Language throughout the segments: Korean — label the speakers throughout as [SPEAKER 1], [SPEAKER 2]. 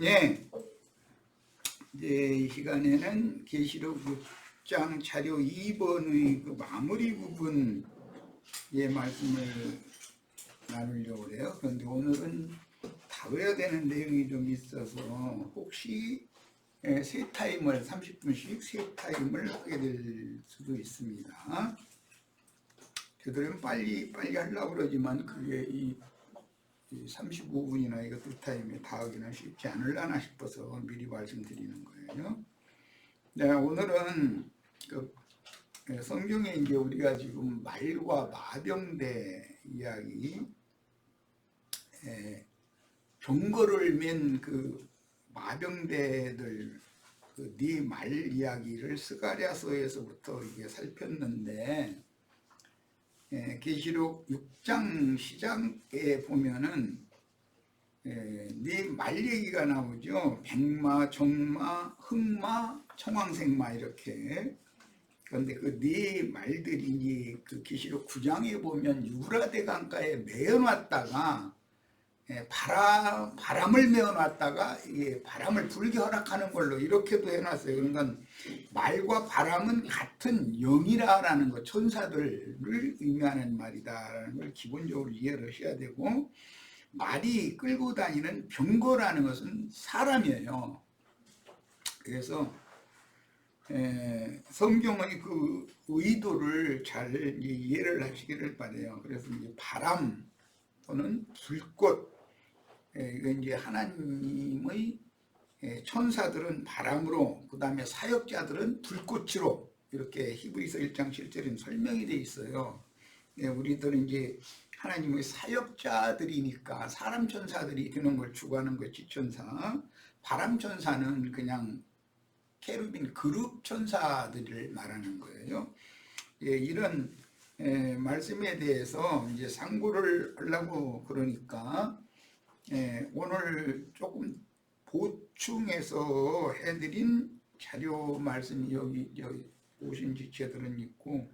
[SPEAKER 1] 예, 이제 이 시간에는 계시록 6장 자료 2번의 그 마무리 부분의 말씀을 나누려고 해요. 그런데 오늘은 다뤄야 되는 내용이 좀 있어서 혹시 세 타임을 30분씩 세 타임을 하게 될 수도 있습니다. 저들은 빨리 하려고 그러지만 그게 이 35분이나 이거 두 타임에 다 하기는 쉽지 않으려나 싶어서 미리 말씀드리는 거예요. 네, 오늘은 그 성경에 이제 우리가 지금 말과 마병대 이야기, 병거를 맨 그 마병대들 그 네 말 이야기를 스가랴서에서부터 이게 살폈는데, 계시록 6장 시작에 보면은 네 말 얘기가 나오죠. 백마, 정마, 흑마, 청황색마 이렇게. 그런데 그 네 말들이 이제 그 계시록 9장에 보면 유라대 강가에 메어놨다가 바람을 메어놨다가 이게 바람을 불게 허락하는 걸로 이렇게도 해놨어요. 그러니까 말과 바람은 같은 영이라는 것, 천사들을 의미하는 말이다라는 걸 기본적으로 이해를 하셔야 되고, 말이 끌고 다니는 병거라는 것은 사람이에요. 그래서 성경의 그 의도를 잘 이해를 하시기를 바라요. 그래서 이제 바람 또는 불꽃, 이건 이제 하나님의 천사들은 바람으로, 그 다음에 사역자들은 불꽃으로 이렇게 히브리서 1장 7절에 설명이 되어 있어요. 우리들은 이제 하나님의 사역자들이니까 사람 천사들이 되는 걸 추구하는 것이 천사, 바람 천사는 그냥 케루빈 그룹 천사들을 말하는 거예요. 이런 말씀에 대해서 이제 상고를 하려고 그러니까 오늘 조금 보충해서 해드린 자료 말씀이 여기 오신 지체들은 있고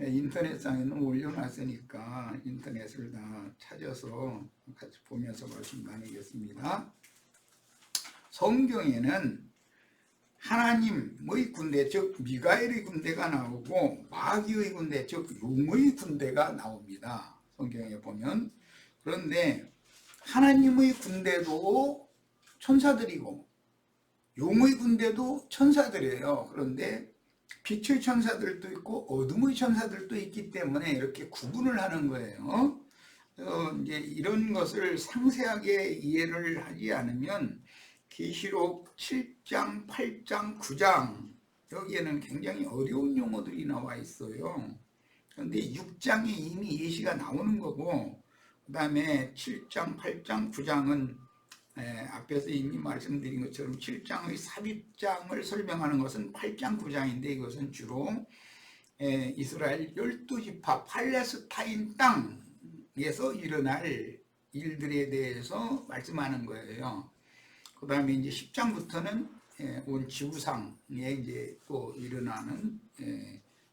[SPEAKER 1] 인터넷상에는 올려놨으니까 인터넷을 다 찾아서 같이 보면서 말씀 나누겠습니다. 성경에는 하나님의 군대, 즉 미가엘의 군대가 나오고 마귀의 군대, 즉 용의 군대가 나옵니다. 성경에 보면. 그런데 하나님의 군대도 천사들이고 용의 군대도 천사들이에요. 그런데 빛의 천사들도 있고 어둠의 천사들도 있기 때문에 이렇게 구분을 하는 거예요. 이제 이런 것을 상세하게 이해를 하지 않으면 계시록 7장, 8장, 9장 여기에는 굉장히 어려운 용어들이 나와 있어요. 그런데 6장에 이미 예시가 나오는 거고, 그 다음에 7장, 8장, 9장은 앞에서 이미 말씀드린 것처럼 7장의 삽입장을 설명하는 것은 8장, 9장인데 이것은 주로 이스라엘 12지파 팔레스타인 땅에서 일어날 일들에 대해서 말씀하는 거예요. 그 다음에 이제 10장부터는 온 지구상에 이제 또 일어나는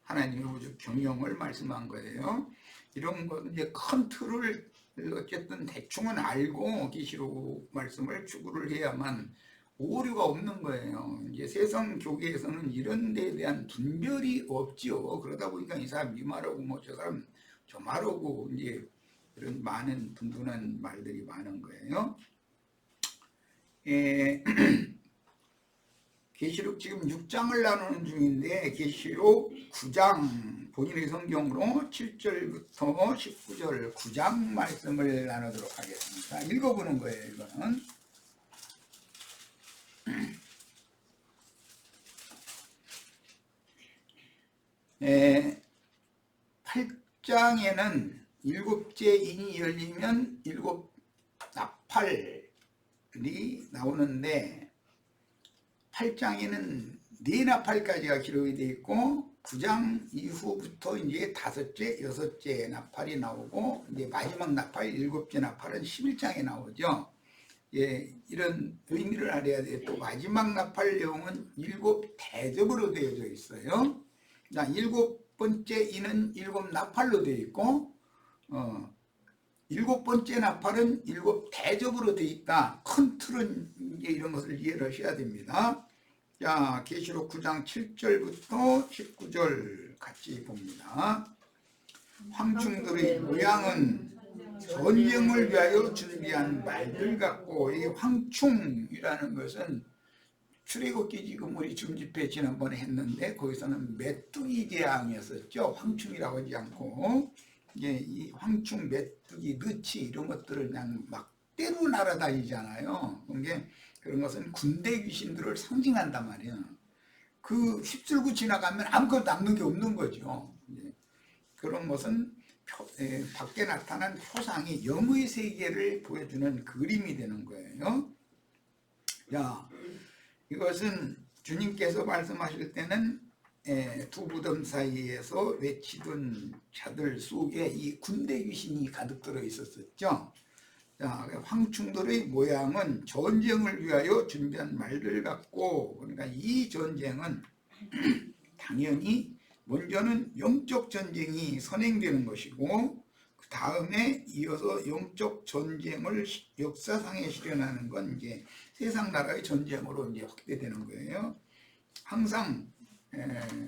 [SPEAKER 1] 하나님의 우주 경영을 말씀한 거예요. 이런 거 이제 큰 틀을 어쨌든 대충은 알고 계시록 말씀을 추구를 해야만 오류가 없는 거예요. 이제 세상 교계에서는 이런 데에 대한 분별이 없지요. 그러다 보니까 이 사람 이 말하고 뭐 저 사람 저 말하고 이제 이런 많은 분분한 말들이 많은 거예요. 계시록 지금 6장을 나누는 중인데 계시록 9장 본인의 성경으로 7절부터 19절 9장 말씀을 나누도록 하겠습니다. 읽어보는 거예요. 이거는 8장에는 7째 인이 열리면 7 나팔이 나오는데 8장에는 4나팔까지가 기록이 되어 있고 9장 이후부터 이제 5째, 6째 나팔이 나오고 이제 마지막 나팔 7째 나팔은 11장에 나오죠. 이런 의미를 알아야 돼요. 또 마지막 나팔 내용은 7대접으로 되어져 있어요. 7번째 인은 7나팔로 되어 있고 일곱 번째 나팔은 일곱 대접으로 되어 있다. 큰 틀은 이제 이런 것을 이해를 하셔야 됩니다. 자, 계시록 9장 7절부터 19절 같이 봅니다. 황충들의 모양은 전쟁을 위하여 준비한 말들 같고, 이 황충이라는 것은 출애굽기 지금 우리 중집회 지난번에 했는데 거기서는 메뚜기 재앙이었었죠. 황충이라고 하지 않고 이제 이 황충, 메뚜기, 느치 이런 것들을 그냥 막 때로 날아다니잖아요. 그런 것은 군대 귀신들을 상징한단 말이에요. 그 휩쓸고 지나가면 아무것도 남는 게 없는 거죠. 그런 것은 밖에 나타난 표상이 영의 세계를 보여주는 그림이 되는 거예요. 자, 이것은 주님께서 말씀하실 때는 두 무덤 사이에서 외치던 자들 속에 이 군대 귀신이 가득 들어 있었었죠. 자, 황충들의 모양은 전쟁을 위하여 준비한 말들 같고, 그러니까 이 전쟁은 당연히 먼저는 영적 전쟁이 선행되는 것이고, 그 다음에 이어서 영적 전쟁을 역사상에 실현하는 건 이제 세상 나라의 전쟁으로 이제 확대되는 거예요. 항상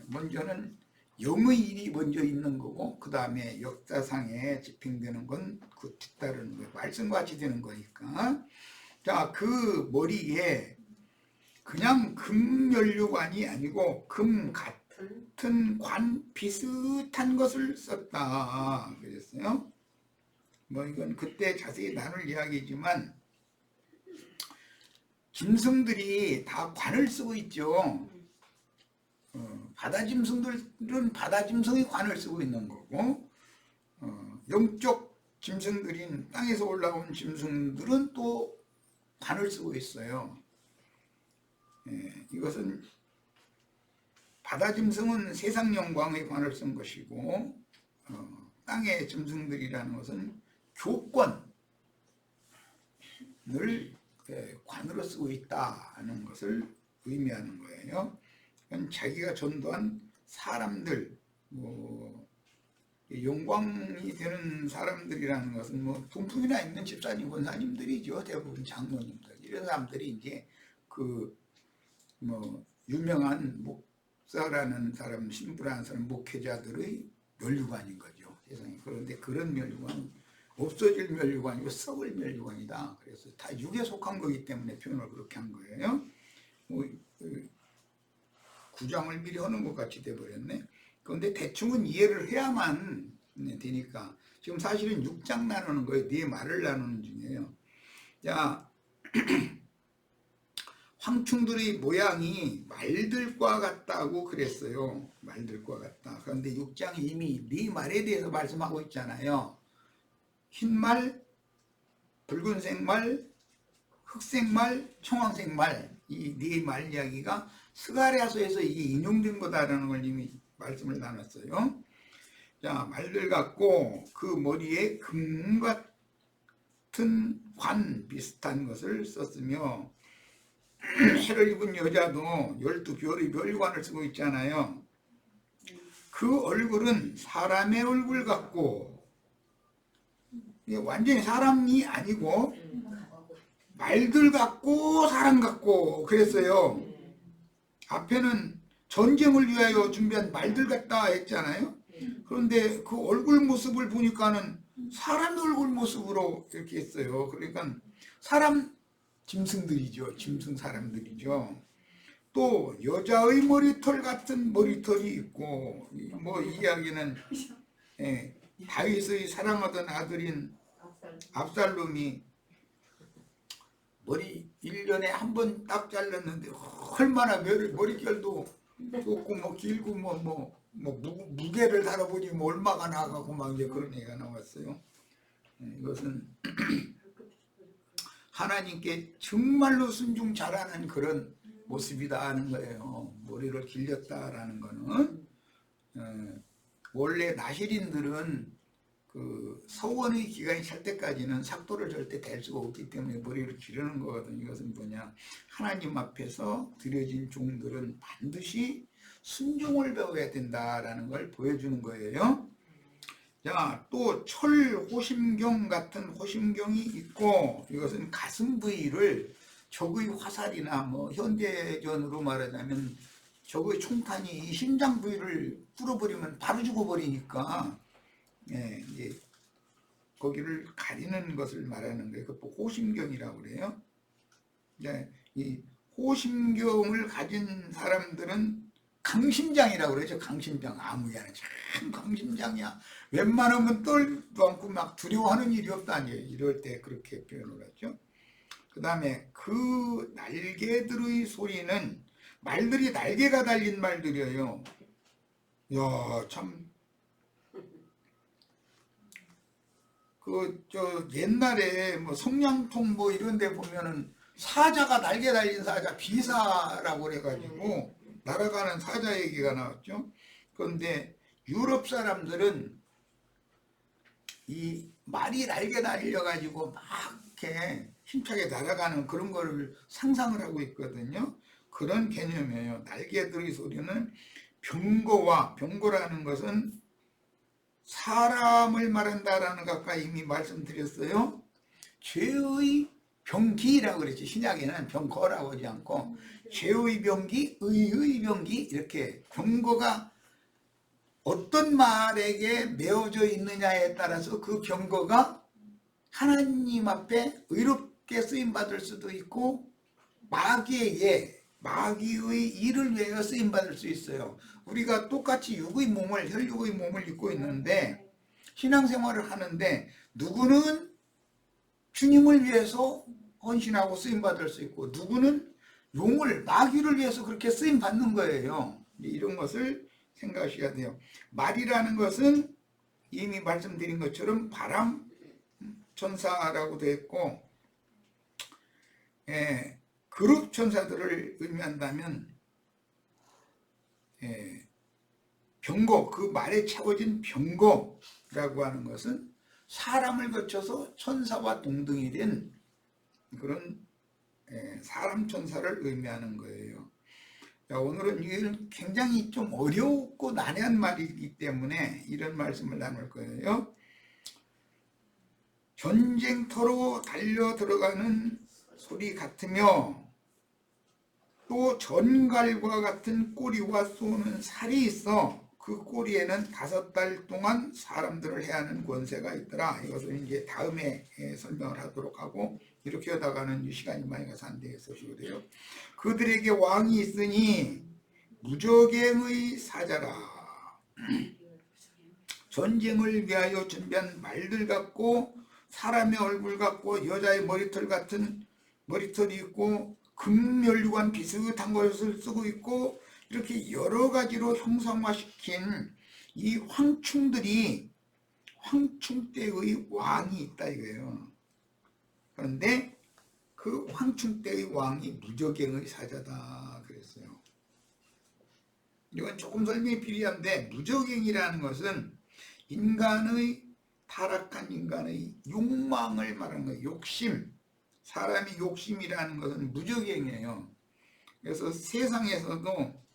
[SPEAKER 1] 먼저는 영의 일이 먼저 있는 거고, 그 다음에 역사상에 집행되는 건 그 뒤따르는 거예요. 말씀과 같이 되는 거니까. 자, 그 머리에 그냥 금 연료관이 아니고 금 같은 관 비슷한 것을 썼다 그랬어요. 뭐 이건 그때 자세히 나눌 이야기지만 짐승들이 다 관을 쓰고 있죠. 바다 짐승들은 바다 짐승이 관을 쓰고 있는 거고, 영적 짐승들인 땅에서 올라온 짐승들은 또 관을 쓰고 있어요. 이것은 바다 짐승은 세상 영광의 관을 쓴 것이고, 땅의 짐승들이라는 것은 교권을 관으로 쓰고 있다는 것을 의미하는 거예요. 자기가 전도한 사람들, 영광이 되는 사람들이라는 것은 동풍이나 있는 집사님, 권사님들이죠. 대부분 장로님들 이런 사람들이 이제 유명한 목사라는 사람, 신부라는 사람, 목회자들의 면류관인 거죠, 세상에. 그런데 그런 면류관은 없어질 면류관이고 썩을 면류관이다. 그래서 다 육에 속한 거기 때문에 표현을 그렇게 한 거예요. 구장을 미리 하는 것 같이 돼버렸네. 그런데 대충은 이해를 해야만 되니까 지금 사실은 6장 나누는 거예요. 네 말을 나누는 중이에요. 자, 황충들의 모양이 말들과 같다고 그랬어요. 말들과 같다. 그런데 6장이 이미 네 말에 대해서 말씀하고 있잖아요. 흰말, 붉은색 말, 흑색 말, 청황색 말, 이 네 말 이야기가 스가랴서에서 이게 인용된 거다라는 걸 이미 말씀을 나눴어요. 자, 말들 같고 그 머리에 금 같은 관 비슷한 것을 썼으며, 해를 입은 여자도 12별의 별관을 쓰고 있잖아요. 그 얼굴은 사람의 얼굴 같고, 완전히 사람이 아니고 말들 같고 사람 같고 그랬어요. 앞에는 전쟁을 위하여 준비한 말들 같다 했잖아요. 그런데 그 얼굴 모습을 보니까는 사람 얼굴 모습으로 이렇게 했어요. 그러니까 사람 짐승들이죠. 짐승 사람들이죠. 또 여자의 머리털 같은 머리털이 있고, 이 이야기는 다윗의 사랑하던 아들인 압살롬이 머리 1년에 한 번 딱 잘랐는데 얼마나 머릿결도 좋고 길고 무게를 다뤄보니 얼마가 나가고 막 이제 그런 얘기가 나왔어요. 이것은 하나님께 정말로 순종 잘하는 그런 모습이다 하는 거예요. 머리를 길렸다라는 거는 원래 나시린들은 그 서원의 기간이 찰 때까지는 삭도를 절대 댈 수가 없기 때문에 머리를 기르는 거거든요. 이것은 뭐냐, 하나님 앞에서 드려진 종들은 반드시 순종을 배워야 된다라는 걸 보여주는 거예요. 자, 또 철호심경 같은 호심경이 있고, 이것은 가슴 부위를 적의 화살이나 뭐 현대전으로 말하자면 적의 총탄이 이 심장 부위를 뚫어버리면 바로 죽어버리니까, 예, 이제 거기를 가리는 것을 말하는 거예요. 그 호심경이라고 그래요. 네, 이 호심경을 가진 사람들은 강심장이라고 그러죠. 강심장. 아무개는 참 강심장이야. 웬만하면 떨도 않고 막 두려워하는 일이 없다니. 이럴 때 그렇게 표현을 하죠. 그 다음에 그 날개들의 소리는 말들이 날개가 달린 말들이에요. 야, 참. 옛날에 뭐 성냥통 뭐 이런 데 보면은 사자가 날개 달린 사자, 비사라고 그래가지고 날아가는 사자 얘기가 나왔죠. 그런데 유럽 사람들은 이 말이 날개 달려가지고 막 이렇게 힘차게 날아가는 그런 거를 상상을 하고 있거든요. 그런 개념이에요. 날개들의 소리는 병거라는 것은 사람을 말한다라는 거 아까 이미 말씀드렸어요. 죄의 병기라고 그랬죠. 신약에는 병거라고 하지 않고 죄의 병기, 의의 병기 이렇게 병거가 어떤 말에게 메어져 있느냐에 따라서 그 병거가 하나님 앞에 의롭게 쓰임받을 수도 있고 마귀의 일을 위하여 쓰임받을 수 있어요. 우리가 똑같이 혈육의 몸을 입고 있는데 신앙생활을 하는데 누구는 주님을 위해서 헌신하고 쓰임받을 수 있고 누구는 마귀를 위해서 그렇게 쓰임받는 거예요. 이런 것을 생각하셔야 돼요. 말이라는 것은 이미 말씀드린 것처럼 바람 천사라고 되어 있고, 그룹 천사들을 의미한다면 병거, 그 말에 채워진 병거라고 하는 것은 사람을 거쳐서 천사와 동등이 된 그런 사람 천사를 의미하는 거예요. 자, 오늘은 이건 굉장히 좀 어렵고 난해한 말이기 때문에 이런 말씀을 나눌 거예요. 전쟁터로 달려 들어가는 소리 같으며 또 전갈과 같은 꼬리와 쏘는 살이 있어 그 꼬리에는 5달 동안 사람들을 해하는 권세가 있더라. 이것은 이제 다음에 설명을 하도록 하고 이렇게 하다가는 시간이 많이 가서 안 되겠어요. 그래요. 그들에게 왕이 있으니 무저갱의 사자라. 전쟁을 위하여 준비한 말들 같고 사람의 얼굴 같고 여자의 머리털이 있고 금면류관 비슷한 것을 쓰고 있고 이렇게 여러 가지로 형상화시킨 이 황충때의 왕이 있다 이거예요. 그런데 그 황충때의 왕이 무저갱의 사자다 그랬어요. 이건 조금 설명이 필요한데 무저갱이라는 것은 타락한 인간의 욕망을 말하는 거예요. 욕심. 사람이 욕심이라는 것은 무저갱이에요. 그래서 세상에서도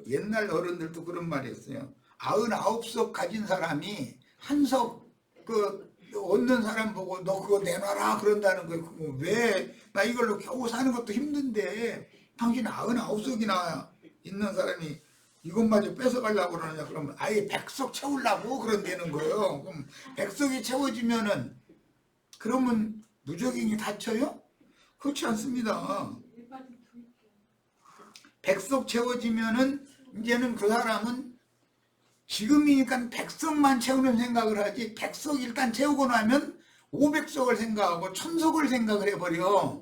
[SPEAKER 1] 옛날 어른들도 그런 말이 있어요. 99석 가진 사람이 한 석 얻는 사람 보고 너 그거 내놔라 그런다는 거예요. 왜? 나 이걸로 겨우 사는 것도 힘든데 당신 99석이나 있는 사람이 이것마저 뺏어가려고 그러느냐. 그러면 아예 100석 채우려고 그런다는 거예요. 그럼 100석이 채워지면은 그러면 무저갱이 다쳐요? 그렇지 않습니다. 100석 채워지면은 이제는 그 사람은 지금이니까 100석만 채우는 생각을 하지 100석 일단 채우고 나면 500석을 생각하고 1000석을 생각을 해버려.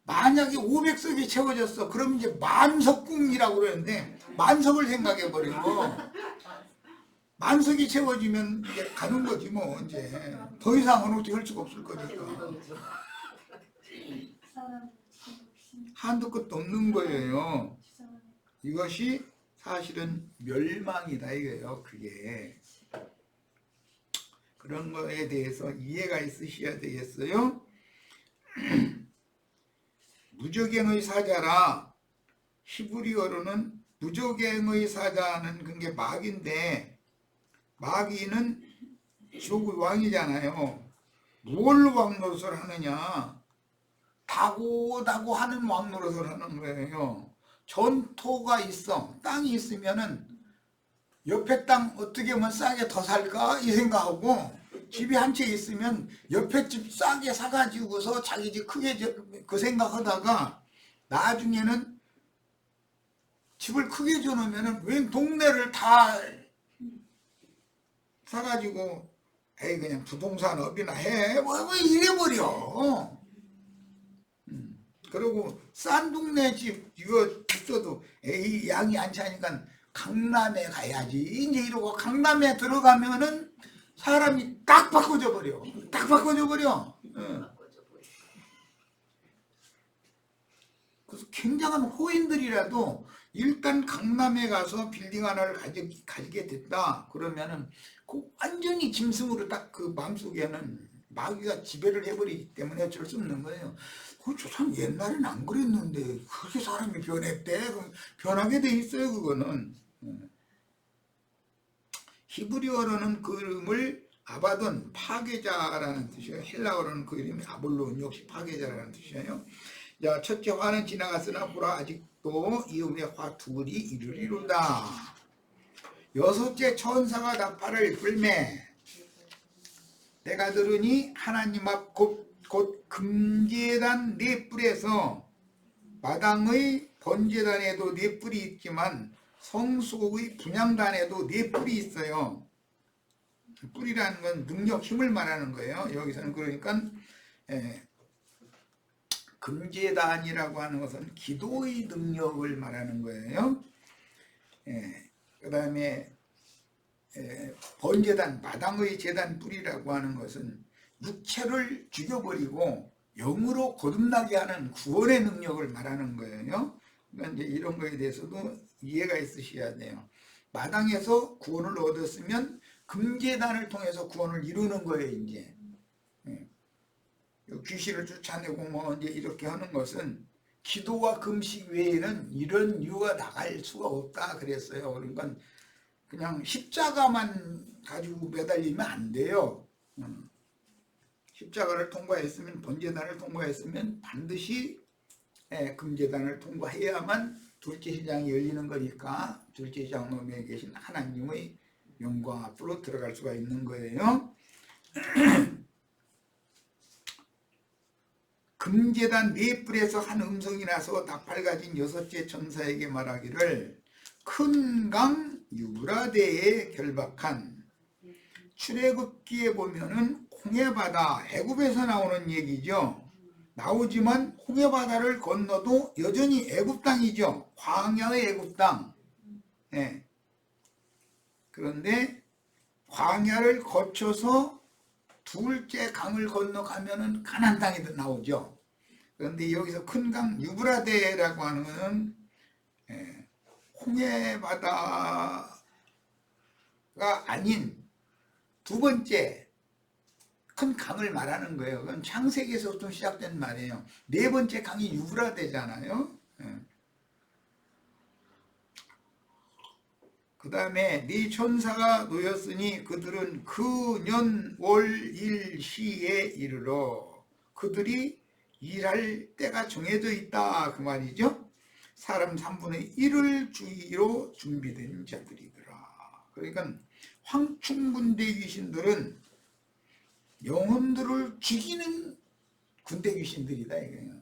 [SPEAKER 1] 만약에 500석이 채워졌어. 그럼 이제 만석궁이라고 그러는데 만석을 생각해버리고 만석이 채워지면 이제 가는 거지 뭐. 이제 더 이상은 어떻게 할 수가 없을 거니까. 한도 끝도 없는 거예요. 이것이 사실은 멸망이다 이거예요. 그게 그런 거에 대해서 이해가 있으셔야 되겠어요. 무저갱의 사자라. 히브리어로는 무저갱의 사자는 그게 마귀인데 마귀는 지옥의 왕이잖아요. 뭘 왕노릇을 하느냐? 다고다고 하는 왕노릇을 하는 거예요. 전토가 있어. 땅이 있으면은 옆에 땅 어떻게 하면 싸게 더 살까? 이 생각하고 집이 한 채 있으면 옆에 집 싸게 사가지고서 자기 집 크게 그 생각하다가 나중에는 집을 크게 줘놓으면은 웬 동네를 다 사가지고 에이 그냥 부동산업이나 해. 뭐 이래버려. 그리고 싼 동네 집 이거 있어도 에이 양이 안 차니까 강남에 가야지 이제 이러고 강남에 들어가면은 사람이 딱 바꿔져 버려. 딱 바꿔져 버려. 그래서 굉장한 호인들이라도 일단 강남에 가서 빌딩 하나를 가지게 됐다 그러면은 그 완전히 짐승으로 딱 그 마음속에는 마귀가 지배를 해버리기 때문에 어쩔 수 없는 거예요. 저 사람 옛날엔 안 그랬는데 그렇게 사람이 변했대. 변하게 돼 있어요. 그거는. 히브리어로는 그 이름을 아바돈, 파괴자라는 뜻이에요. 헬라어로는 그 이름이 아볼론, 역시 파괴자라는 뜻이에요. 자, 첫째 화는 지나갔으나 보라 아직도 이음의 화 둘이 이르리로다. 여섯째 천사가 나팔을 불매 내가 들으니 하나님 앞 곧 금제단 네 뿔에서 마당의 번제단에도 네 뿔이 있지만 성소의 분향단에도 네 뿔이 있어요. 뿔이라는 건 능력, 힘을 말하는 거예요. 여기서는 그러니까 금제단이라고 하는 것은 기도의 능력을 말하는 거예요. 그 다음에 번제단, 마당의 제단 뿔이라고 하는 것은 육체를 죽여버리고 영으로 거듭나게 하는 구원의 능력을 말하는 거예요. 그러니까 이제 이런 거에 대해서도 이해가 있으셔야 돼요. 마당에서 구원을 얻었으면 금제단을 통해서 구원을 이루는 거예요. 이제 귀신을 쫓아내고 뭐 이제 이렇게 하는 것은 기도와 금식 외에는 이런 이유가 나갈 수가 없다 그랬어요. 그러니까 그냥 십자가만 가지고 매달리면 안 돼요. 십자가를 통과했으면, 번제단을 통과했으면 반드시 금제단을 통과해야만 둘째 시장이 열리는 거니까 둘째 시장 놈에 계신 하나님의 영광 앞으로 들어갈 수가 있는 거예요. 금제단 네 뿔에서 한 음성이 나서 나팔 가진 여섯째 천사에게 말하기를 큰 강 유브라데에 결박한 출애굽기에 보면은 홍해바다, 애굽에서 나오는 얘기죠. 나오지만 홍해바다를 건너도 여전히 애굽 땅이죠. 광야의 애굽 땅. 그런데 광야를 거쳐서 둘째 강을 건너가면은 가나안 땅이 나오죠. 그런데 여기서 큰 강 유브라데라고 하는 것은 홍해바다가 아닌 두 번째 큰 강을 말하는 거예요. 그건 창세기에서부터 시작된 말이에요. 네 번째 강이 유브라데잖아요. 그 다음에 네 천사가 놓였으니 그들은 그 년 월 일 시에 이르러 그들이 일할 때가 정해져 있다 그 말이죠. 사람 3분의 1을 주의로 준비된 자들이더라. 그러니까 황충군대 귀신들은 영혼들을 죽이는 군대 귀신들이다 이거예요.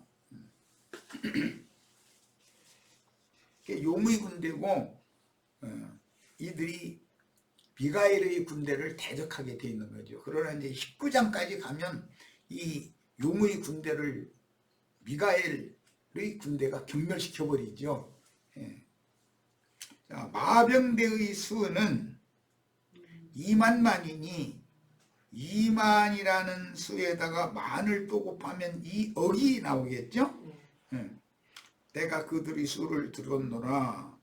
[SPEAKER 1] 용의 군대고 이들이 미가엘의 군대를 대적하게 돼 있는 거죠. 그러나 이제 19장까지 가면 이 용의 군대를 미가엘의 군대가 경멸시켜 버리죠. 자, 마병대의 수는 2만만이니 2만이라는 수에다가 만을 또 곱하면 2억이 나오겠죠. 내가 그들의 수를 들었노라.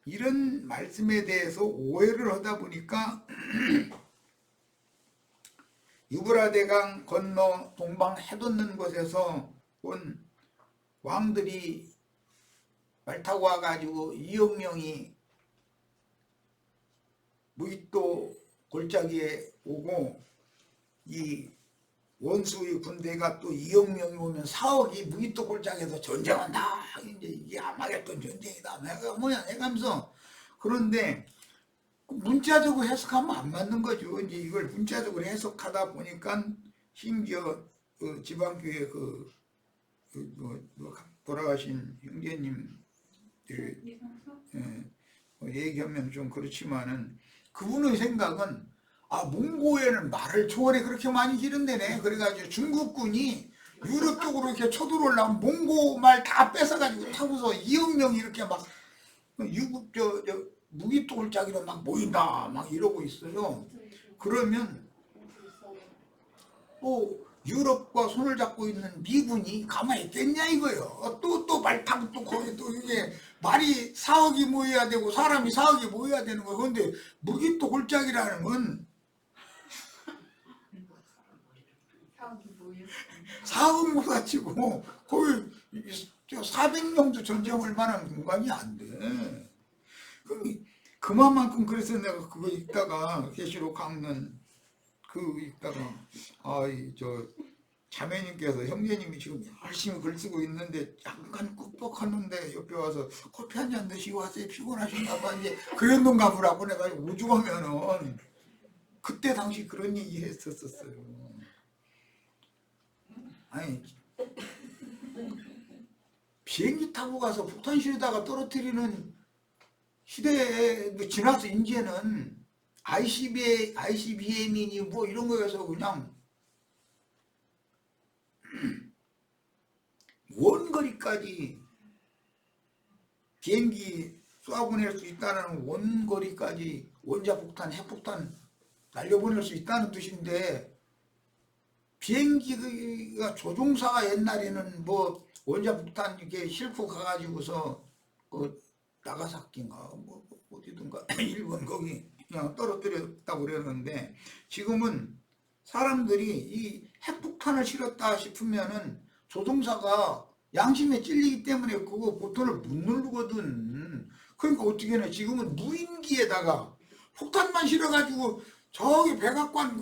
[SPEAKER 1] 이런 말씀에 대해서 오해를 하다 보니까 유브라데강 건너 동방 해돋는 곳에서 온 왕들이 말 타고 와가지고 2억 명이 무이또 골짜기에 오고 이 원수의 군대가 또 2억 명이 오면 4억이 무이또 골짜기에서 전쟁한다. 이제 이게 아마겟돈 전쟁이다. 내가 뭐야 해가면서 그런데 문자적으로 해석하면 안 맞는 거죠. 이제 이걸 문자적으로 해석하다 보니까 심지어 그 지방교회 돌아가신 형제님 얘기하면 좀 그렇지만은 그분의 생각은 몽고에는 말을 초월에 그렇게 많이 기른대네. 그래가지고 중국군이 유럽 쪽으로 이렇게 쳐들어오려면 몽고 말 다 뺏어가지고 타고서 2억 명이 이렇게 막 유국 무기또 골짜기로 막 모인다 막 이러고 있어요. 그러면 유럽과 손을 잡고 있는 미군이 가만히 있겠냐 이거예요. 또 말 타고 또 거기 또 이게 말이 4억이 모여야 되고 사람이 4억이 모여야 되는 거예요. 그런데 무기또 골짜기라는 건 4억 모아치고 거기 400명도 전쟁할 만한 공간이 안 돼. 그만큼 그래서 내가 그거 읽다가 계시록 강론 그 읽다가 자매님께서 형제님이 지금 열심히 글 쓰고 있는데 약간 꾹뻑하는데 옆에 와서 커피 한 잔 드시고 와서 피곤하신가 봐 이제 그랬는가 보라고 내가 오죽하면은 그때 당시 그런 얘기 했었어요. 아니 비행기 타고 가서 폭탄 실에다가 떨어뜨리는 시대에 지나서 이제는 ICBM이니 뭐 이런 거에서 그냥 원거리까지 비행기 쏘아보낼 수 있다는 원거리까지 원자폭탄, 핵폭탄 날려보낼 수 있다는 뜻인데 비행기가 조종사가 옛날에는 뭐 원자폭탄 이렇게 싣고 가가지고서 나가사키인가 뭐 어디든가 일본 거기 그냥 떨어뜨렸다고 그러는데 지금은 사람들이 이 핵폭탄을 실었다 싶으면은 조종사가 양심에 찔리기 때문에 그거 버튼을 못 누르거든. 그러니까 어떻게 해? 지금은 무인기에다가 폭탄만 실어가지고 저기 백악관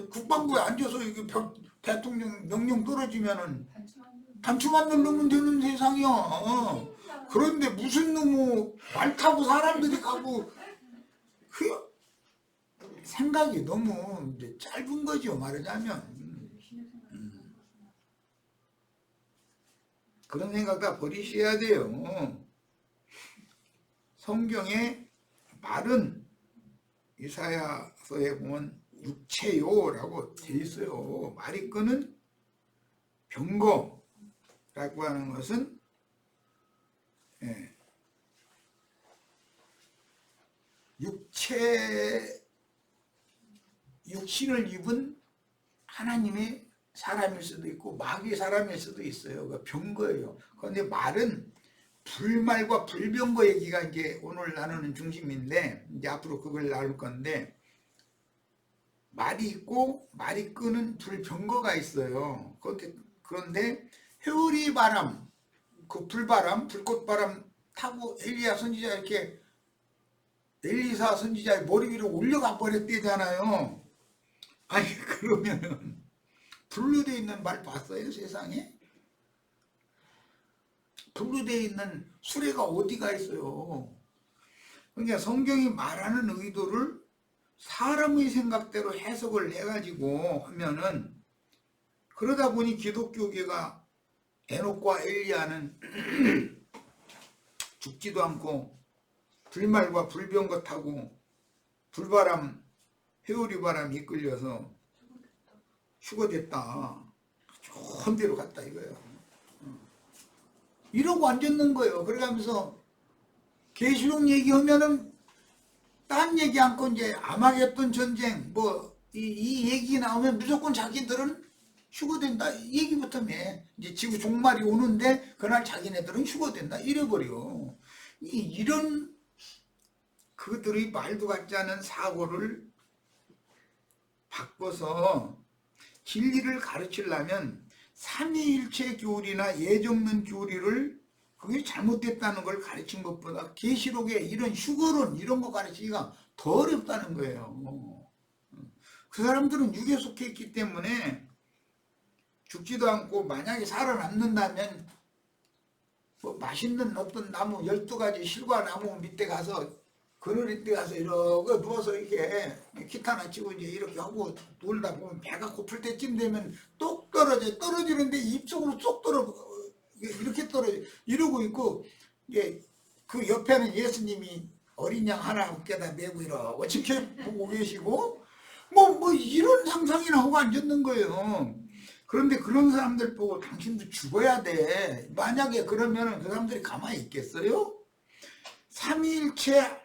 [SPEAKER 1] 국방부에 앉아서 대통령 명령 떨어지면은 단추만 누르면 되는 세상이야. 그런데 무슨 놈의 말 타고 사람들이 가고 생각이 너무 이제 짧은 거죠. 말하자면 그런 생각 다 버리셔야 돼요. 성경의 말은 이사야서에 보면 육체요라고 돼 있어요. 말이 끄는 병거라고 하는 것은 육신을 입은 하나님의 사람일 수도 있고 마귀의 사람일 수도 있어요. 그 병거예요. 그런데 말은 불말과 불병거 얘기가 이제 오늘 나누는 중심인데 이제 앞으로 그걸 나눌 건데 말이 있고 말이 끄는 불병거가 있어요. 그런데 회오리 바람, 그 불바람, 불꽃바람 타고 엘리사 선지자의 머리 위로 올려가 버렸대잖아요. 아니 그러면은 불로 되어 있는 말 봤어요 세상에? 불로 되어 있는 수레가 어디가 있어요? 그러니까 성경이 말하는 의도를 사람의 생각대로 해석을 해가지고 하면은 그러다 보니 기독교계가 에녹과 엘리야는 죽지도 않고 불말과 불병거 타고 불바람, 회오리바람 이끌려서 휴거됐다. 좋은 데로 갔다 이거예요. 이러고 앉았는 거예요. 그래가면서 계시록 얘기하면은 딴 얘기 않고 이제 아마겟돈 전쟁 이 얘기 나오면 무조건 자기들은 휴거된다 이 얘기부터 해. 이제 지구 종말이 오는데 그날 자기네들은 휴거된다 이래버려. 이런 그들의 말도 같지 않은 사고를 바꿔서 진리를 가르치려면 삼위일체 교리나 예정론 교리를 그게 잘못됐다는 걸 가르친 것보다 계시록에 이런 휴거론 이런 거 가르치기가 더 어렵다는 거예요. 그 사람들은 육에 속해 있기 때문에 죽지도 않고 만약에 살아남는다면 뭐 맛있는 어떤 나무 12가지 실과나무 밑에 가서 그늘 때 가서 이렇게 누워서 이렇게 기타나 치고 이제 이렇게 하고 놀다 보면 배가 고플 때쯤 되면 똑 떨어지는데 입속으로 쏙 이렇게 떨어져 이러고 있고, 이게 그 옆에는 예수님이 어린 양 하나 어깨에다 메고 이러고 지켜보고 계시고 뭐 이런 상상이나 하고 앉았는 거예요. 그런데 그런 사람들 보고 당신도 죽어야 돼. 만약에 그러면 그 사람들이 가만히 있겠어요? 삼위일체가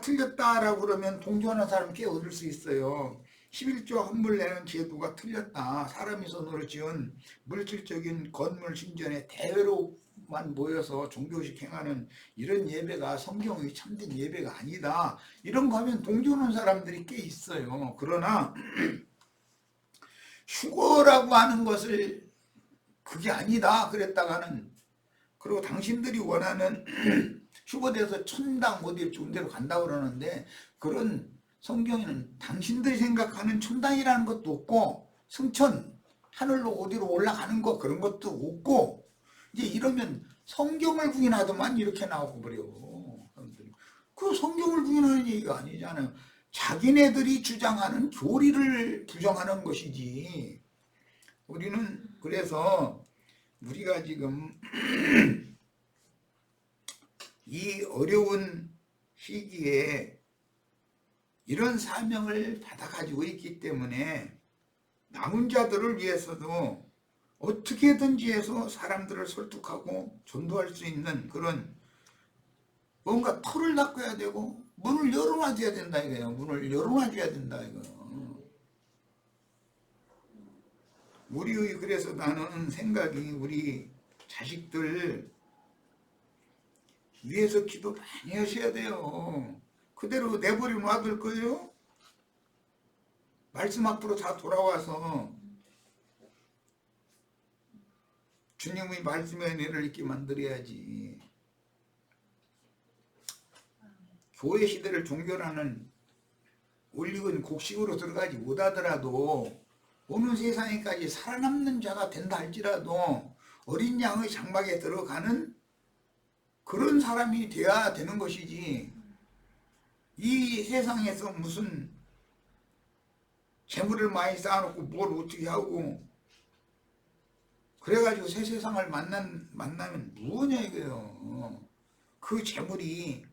[SPEAKER 1] 틀렸다라고 그러면 동조하는 사람 꽤 얻을 수 있어요. 11조 헌물 내는 제도가 틀렸다. 사람이 손으로 지은 물질적인 건물 신전에 대회로만 모여서 종교식 행하는 이런 예배가 성경의 참된 예배가 아니다. 이런 거 하면 동조하는 사람들이 꽤 있어요. 그러나 휴거라고 하는 것을 그게 아니다 그랬다가는, 그리고 당신들이 원하는 휴거돼서 천당 어디 좋은 데로 간다고 그러는데, 그런 성경에는 당신들이 생각하는 천당이라는 것도 없고 승천 하늘로 어디로 올라가는 거 그런 것도 없고, 이제 이러면 성경을 부인하더만 이렇게 나오고 그래요. 그 성경을 부인하는 얘기가 아니잖아요. 자기네들이 주장하는 교리를 부정하는 것이지. 우리는 그래서 우리가 지금 이 어려운 시기에 이런 사명을 받아가지고 있기 때문에 남은 자들을 위해서도 어떻게든지 해서 사람들을 설득하고 전도할 수 있는 그런 뭔가 털을 닦아야 되고 문을 열어놔줘야 된다 이거예요. 문을 열어놔줘야 된다 이거. 우리의 그래서 나는 생각이 우리 자식들 위해서 기도 많이 하셔야 돼요. 그대로 내버려 놔둘 거예요? 말씀 앞으로 다 돌아와서 주님의 말씀의 은혜를 있게 만들어야지. 교회 시대를 종교라는 올리건 곡식으로 들어가지 못하더라도 오는 세상에까지 살아남는 자가 된다 할지라도 어린 양의 장막에 들어가는 그런 사람이 되어야 되는 것이지, 이 세상에서 무슨 재물을 많이 쌓아놓고 뭘 어떻게 하고 그래가지고 새 세상을 만나면 뭐냐 이거예요. 그 재물이,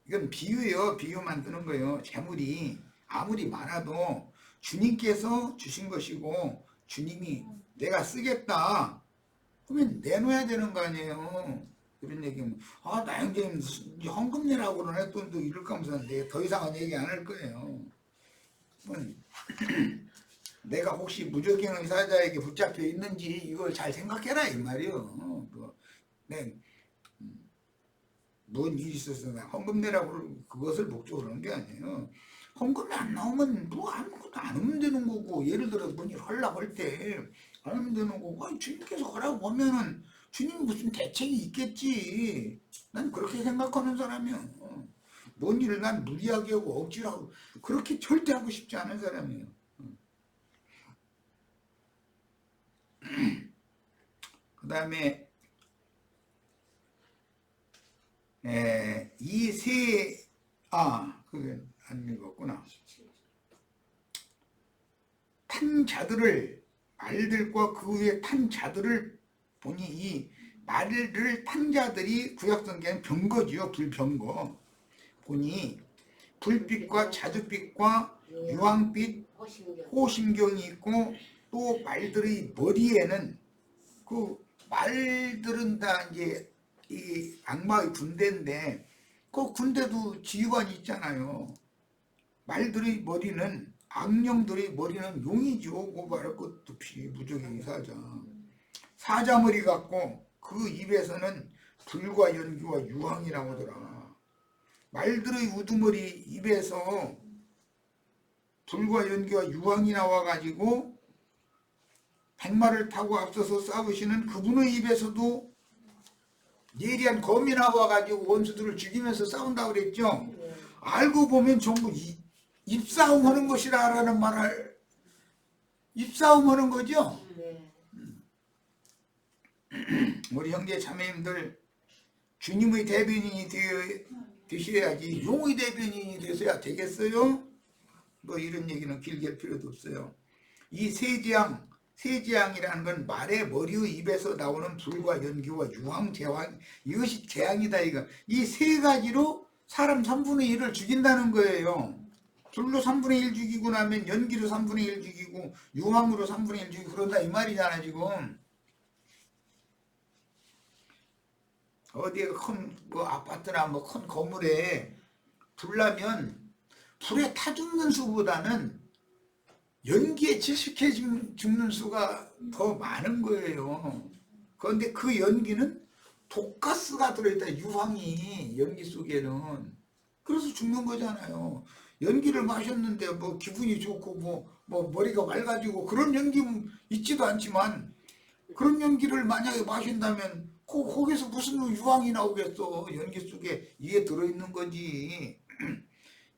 [SPEAKER 1] 이건 비유예요. 비유 만드는 거예요. 재물이 아무리 많아도 주님께서 주신 것이고 주님이 내가 쓰겠다 그러면 내놓아야 되는 거 아니에요. 그런 얘기면 나 형제님 헌금 내라고 그러네 또 이럴까 하면서 내가 더 이상은 얘기 안 할 거예요. 내가 혹시 무적행의 사자에게 붙잡혀 있는지 이걸 잘 생각해라 이 말이요. 뭔 일이 있어서 헌금 내라고 그것을 목적으로 하는 게 아니에요. 헌금이 안 나오면 뭐 아무것도 안 하면 되는 거고, 예를 들어 뭔 일 하려고 할 때 안 하면 되는 거고, 주님께서 하라고 하면은 주님 무슨 대책이 있겠지. 난 그렇게 생각하는 사람이야. 뭔 일을 난 무리하게 하고 억지로 하고 그렇게 절대 하고 싶지 않은 사람이에요. 그 다음에 그게 안 읽었구나. 탄 자들을, 말들과 그 위에 탄 자들을 보니 이 말을 탄 자들이 구약성경은 병거지요. 불병거. 보니 불빛과 자줏빛과 유황빛, 호심경이 있고, 또 말들의 머리에는, 그 말들은 다 이제 이 악마의 군대인데 그 군대도 지휘관이 있잖아요. 말들의 머리는, 악령들의 머리는 용이죠. 그 말할 것도 없이 무적행의 사자 머리 같고 그 입에서는 불과 연기와 유황이 나오더라. 말들의 우두머리 입에서 불과 연기와 유황이 나와가지고 백마를 타고 앞서서 싸우시는 그분의 입에서도 예리한 검이 나와가지고 원수들을 죽이면서 싸운다고 그랬죠. 알고 보면 전부 입싸움 하는 것이라는 말을 입싸움 하는 거죠.
[SPEAKER 2] 네.
[SPEAKER 1] 우리 형제 자매님들 주님의 대변인이 되셔야지 용의 대변인이 되셔야 되겠어요? 뭐 이런 얘기는 길게 할 필요도 없어요. 이 세재앙이라는 건 말의 머리의 입에서 나오는 불과 연기와 유황, 재앙, 이것이 재앙이다. 이 세 가지로 사람 3분의 1을 죽인다는 거예요. 불로 3분의 1 죽이고 나면 연기로 3분의 1 죽이고 유황으로 3분의 1 죽이고 그런다 이 말이잖아 지금. 어디에 큰 뭐 아파트나 뭐 큰 건물에 불 나면 불에 타 죽는 수보다는 연기에 질식해 죽는 수가 더 많은 거예요. 그런데 그 연기는 독가스가 들어있다. 유황이 연기 속에는. 그래서 죽는 거잖아요. 연기를 마셨는데 뭐 기분이 좋고 뭐 머리가 맑아지고 그런 연기 있지도 않지만 그런 연기를 만약에 마신다면 거기서 무슨 유황이 나오겠어. 연기 속에 이게 들어있는 거지.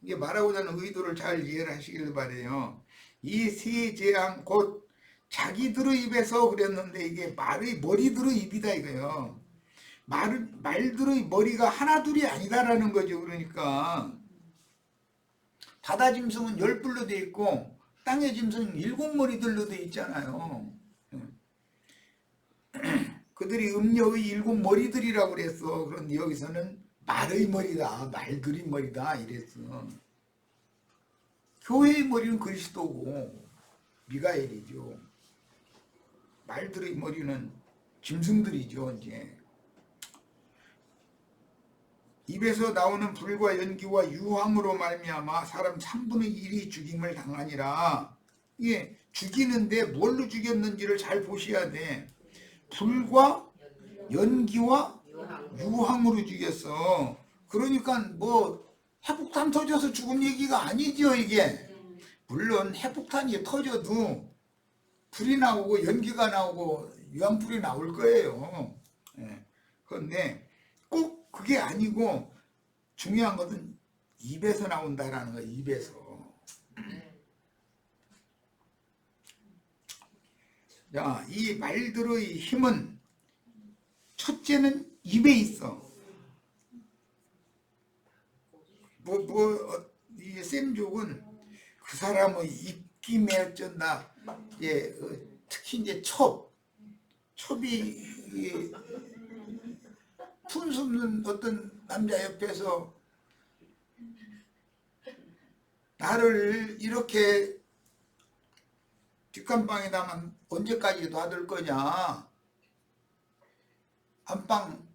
[SPEAKER 1] 이게 말하고자 하는 의도를 잘 이해를 하시길 바래요. 이 세 재앙 곧 자기들의 입에서 그랬는데 이게 머리들의 입이다 이거예요. 말들의 머리가 하나둘이 아니다라는 거죠. 그러니까 바다 짐승은 10뿔로 돼 있고 땅의 짐승은 7머리들로 돼 있잖아요. 그들이 음녀의 7머리들이라고 그랬어. 그런데 여기서는 말의 머리다. 말들의 머리다 이랬어. 교회의 머리는 그리스도고 미가엘이죠. 말들의 머리는 짐승들이죠. 이제 입에서 나오는 불과 연기와 유황으로 말미암아 사람 3분의 1이 죽임을 당하니라. 이게 죽이는데 뭘로 죽였는지를 잘 보셔야 돼. 불과 연기와 유황으로 죽였어. 그러니까 뭐 핵폭탄 터져서 죽은 얘기가 아니죠 이게. 물론 핵폭탄이 터져도 불이 나오고 연기가 나오고 유황불이 나올 거예요. 그런데 꼭 그게 아니고 중요한 것은 입에서 나온다라는 거예요. 입에서. 자, 이 말들의 힘은 첫째는 입에 있어. 이 샘족은 그 사람의 입김에 어쩐다. 예, 특히 이제 첩이 품수는 어떤 남자 옆에서 나를 이렇게 뒷감방에다만 언제까지 놔둘 거냐. 안방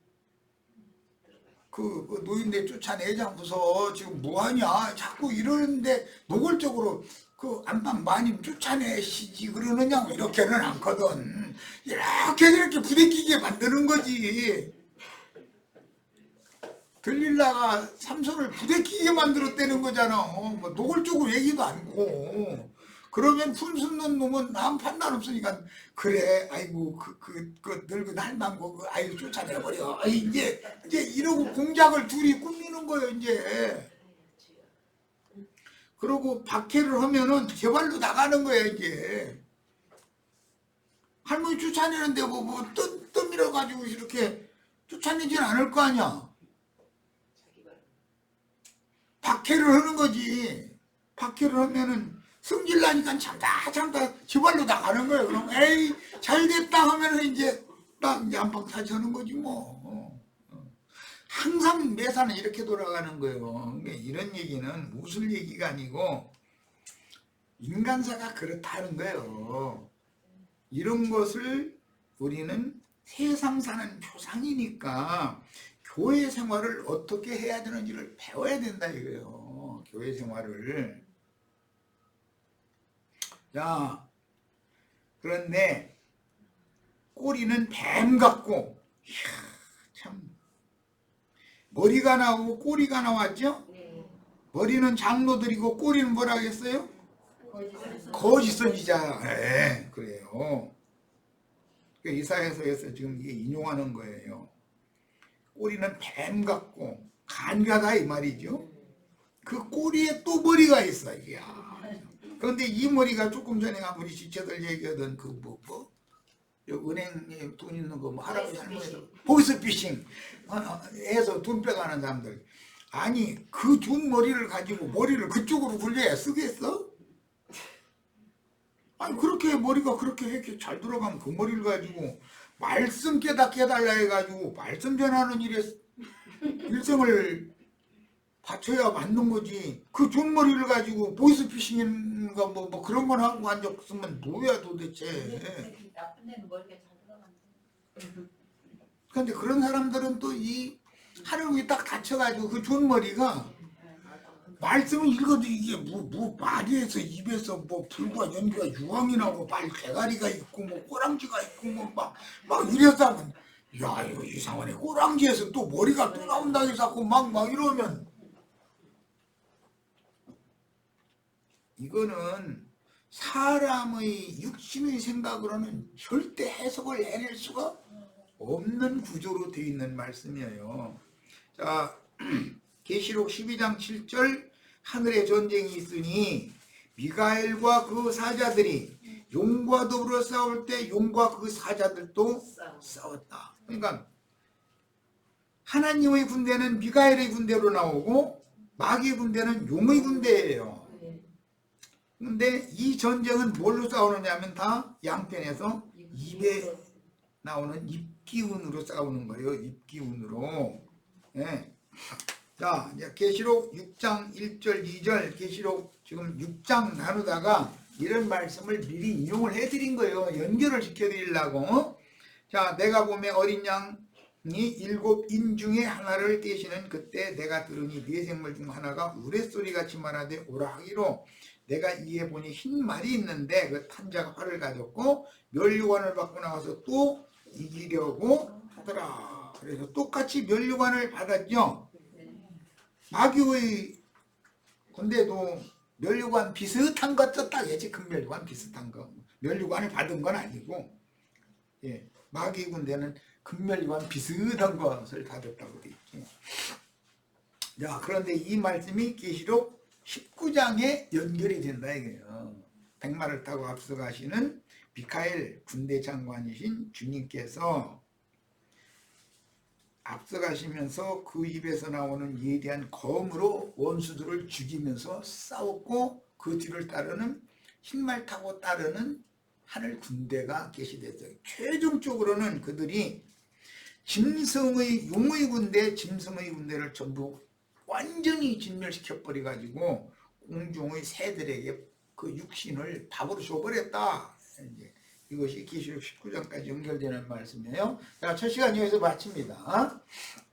[SPEAKER 1] 그 노인네 쫓아내자고서 지금 뭐하냐 자꾸 이러는데 노골적으로 그 안방 마님 쫓아내시지 그러느냐고 이렇게는 않거든. 이렇게 부대끼게 만드는 거지. 들릴라가 삼손을 부대끼게 만들었다는 거잖아. 뭐 노골적으로 얘기도 않고. 그러면 품수는 놈은 아무 판단 없으니까 그래 아이고 그 늙은 할망고 아이고 쫓아내버려. 이제 이러고 공작을 둘이 꾸미는 거예요 이제. 그러고 박해를 하면은 제발로 나가는 거야 이제. 할머니 쫓아내는데 뭐 떠밀어 가지고 이렇게 쫓아내진 않을 거 아니야. 박해를 하는 거지. 박해를 하면은 성질나니까 참다 지발로 나가는 거예요. 그럼 에이 잘됐다 하면은 이제 딱 안방 다시 하는 거지 뭐. 항상 매사는 이렇게 돌아가는 거예요. 이런 얘기는 웃을 얘기가 아니고 인간사가 그렇다는 거예요. 이런 것을 우리는 세상 사는 표상이니까 교회 생활을 어떻게 해야 되는지를 배워야 된다 이거예요. 교회 생활을. 자, 그런데 꼬리는 뱀 같고, 이야, 참 머리가 나오고 꼬리가 나왔죠? 머리는 장로들이고 꼬리는 뭐라고 했어요? 거짓선지자. 네, 그래요. 이사야서에서 지금 이게 인용하는 거예요. 꼬리는 뱀 같고 간과다 이 말이죠. 그 꼬리에 또 머리가 있어. 이야. 그런데 이 머리가 조금 전에 우리 지체들 얘기하던 그 여기 은행에 돈 있는 거 뭐 할아버지 할머니들 보이스피싱 해서 돈 빼가는 사람들. 아니 그 준 머리를 가지고 머리를 그쪽으로 굴려야 쓰겠어? 아니 그렇게 머리가 그렇게 이렇게 잘 들어가면 그 머리를 가지고 말씀 깨닫게 해달라 해가지고 말씀 전하는 일에 일생을 바쳐야 맞는 거지. 그 준 머리를 가지고 보이스피싱인가 뭐 그런 건 하고 앉았으면 뭐야 도대체.
[SPEAKER 2] 나쁜 데는 머리가 잘 들어간다.
[SPEAKER 1] 근데 그런 사람들은 또 이 하루에 딱 다쳐가지고 그 준 머리가 말씀을 읽어도 이게 뭐 말에서 입에서 뭐 불과 연기가 유황이 나고 말 대가리가 있고 뭐 꼬랑지가 있고 뭐 막 이래서 하면 야 이거 이상하네. 꼬랑지에서 또 머리가 또 나온다 해서 막 이러면 이거는 사람의 육신의 생각으로는 절대 해석을 해낼 수가 없는 구조로 되어 있는 말씀이에요. 자, 계시록 12장 7절 하늘에 전쟁이 있으니 미가엘과 그 사자들이 용과 더불어 싸울 때 용과 그 사자들도 싸웠다. 그러니까 하나님의 군대는 미가엘의 군대로 나오고 마귀의 군대는 용의 군대예요. 근데 이 전쟁은 뭘로 싸우느냐 하면 다 양편에서 입에 나오는 입기운으로 싸우는 거예요. 입기운으로. 네. 자, 이제 계시록 6장 1절 2절 계시록 지금 6장 나누다가 이런 말씀을 미리 인용을 해드린 거예요. 연결을 시켜드리려고. 자, 내가 보매 어린 양이 7인 중에 하나를 떼시는 그때 내가 들으니 네 생물 중 하나가 우레소리같이 말하되 오라 하기로 내가 이에 보니 흰 말이 있는데 그 탄자가 활을 가졌고 면류관을 받고 나와서 또 이기려고 하더라. 그래서 똑같이 면류관을 받았죠. 마귀의 군대도 면류관 비슷한 것 떴다 예지. 금면류관 비슷한 거. 면류관을 받은 건 아니고, 예, 마귀 군대는 금면류관 비슷한 것을 받았다고 돼 있죠. 자, 그런데 이 말씀이 계시록 19장에 연결이 된다 이거예요. 백마를 타고 앞서가시는 미카엘 군대 장관이신 주님께서 앞서가시면서 그 입에서 나오는 예대한 검으로 원수들을 죽이면서 싸웠고 그 뒤를 따르는 흰말 타고 따르는 하늘 군대가 계시됐어요. 최종적으로는 그들이 짐승의 용의 군대, 짐승의 군대를 전부 완전히 진멸시켜 버려 가지고 공중의 새들에게 그 육신을 밥으로 줘버렸다. 이제 이것이 계시록 19장까지 연결되는 말씀이에요. 자, 첫 시간 여기서 마칩니다.